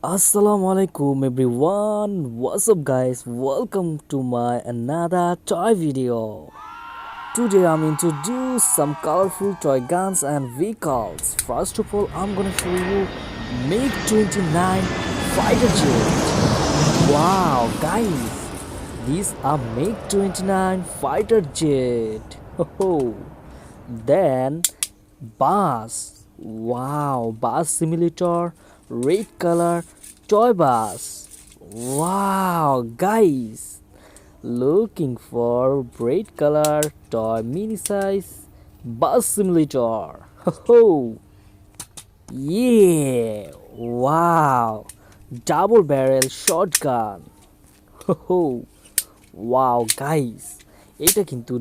Assalamualaikum everyone. What's up guys? Welcome to my another toy video. Today I'm introduce some colorful toy guns and vehicles. First of all, I'm gonna show you MiG29 fighter jet. Wow guys, these are MiG29 fighter jet. Oh, then bus. Wow, bus simulator, red color toy bus. Wow, guys, looking for red color toy mini size bus simulator. Oh, yeah, wow, double barrel shotgun. Oh, wow, guys, এটা কিন্তু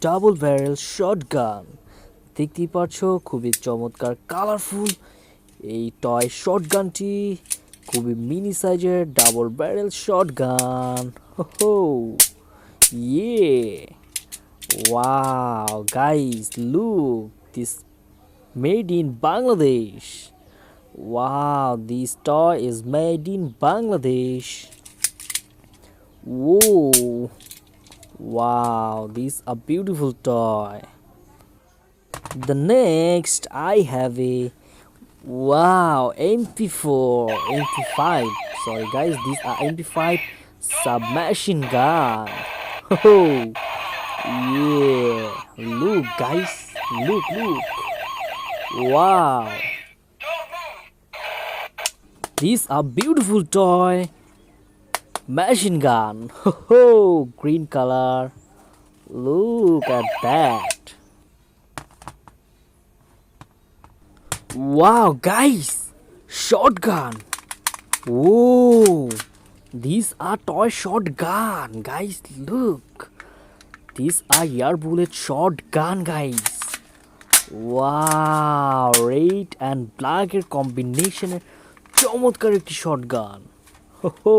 double barrel shotgun দেখতেই পাচ্ছো, খুবই চমৎকার colourful এই toy শটগানটি, খুবই mini সাইজের double barrel shotgun. হো ইয়ে wow guys, look this made in Bangladesh. Wow, this toy is made in Bangladesh. Whoa, wow, this a beautiful toy. The next I have a wow MP4 MP5, sorry guys, these are MP5 submachine gun. Oh yeah, look guys, look, wow, these are beautiful toy machine gun. Oh, green color, look at that. Wow guys, shotgun. Whoa, these are toy shotgun guys, look, these are air bullet shotgun guys. Wow, red and black এর কম্বিনেশনে চমৎকার একটি shotgun. Ho,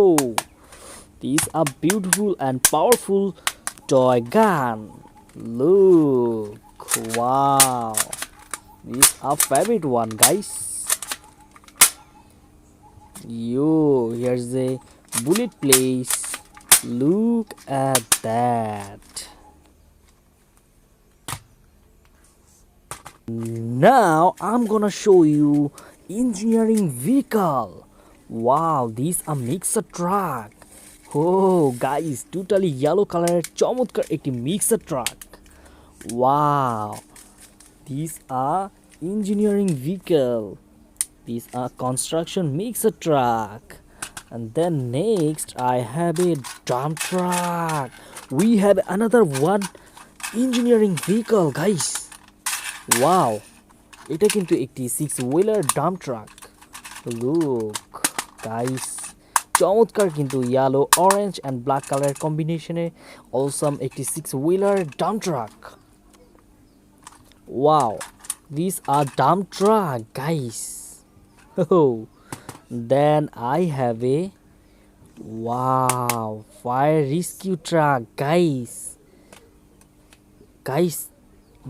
these are beautiful and powerful toy gun. Look, wow, these are favorite one guys. Yo, here's a bullet place. Look at that. Now I'm gonna show you engineering vehicle. Wow, these are mixer truck. Oh guys, totally yellow color চমৎকার একটি mixer truck. Wow, these are engineering vehicle. These are construction mixer truck. And then next I have a dump truck. We have another one engineering vehicle guys. Wow, এটা কিন্তু একটি 6 wheeler dump truck. Look guys, চমৎকার কিন্তু yellow, orange and black color combination A awesome একটি 6 wheeler dump truck. Wow, these are dump truck guys. Oh, then I have a wow fire rescue truck guys.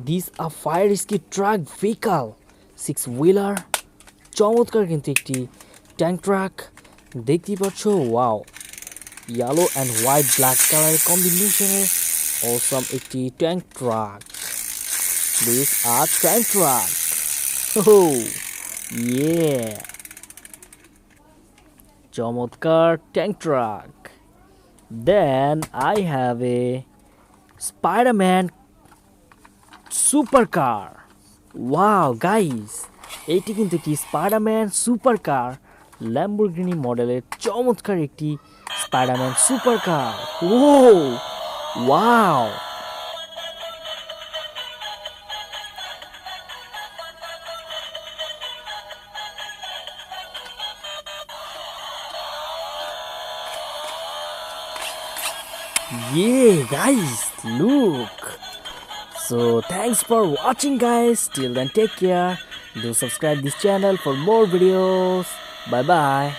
These are fire rescue truck vehicle 6 wheeler, চমৎকার কিন্তু একটি tank truck দেখতেই পাচ্ছ। Wow, yellow and white black কালারের কম্বিনেশনে awesome একটি tank truck. This are tank truck. Oh yeah, চমৎকার tank truck. Then I have a Spiderman super car. Wow guys, এটি কিন্তু একটি স্পাইডারম্যান সুপার কার, ল্যাম্বরগিনি মডেলের চমৎকার একটি Spiderman super car. O wow, yeah guys, look. So thanks for watching guys. Till then, take care. Do subscribe this channel for more videos. Bye bye.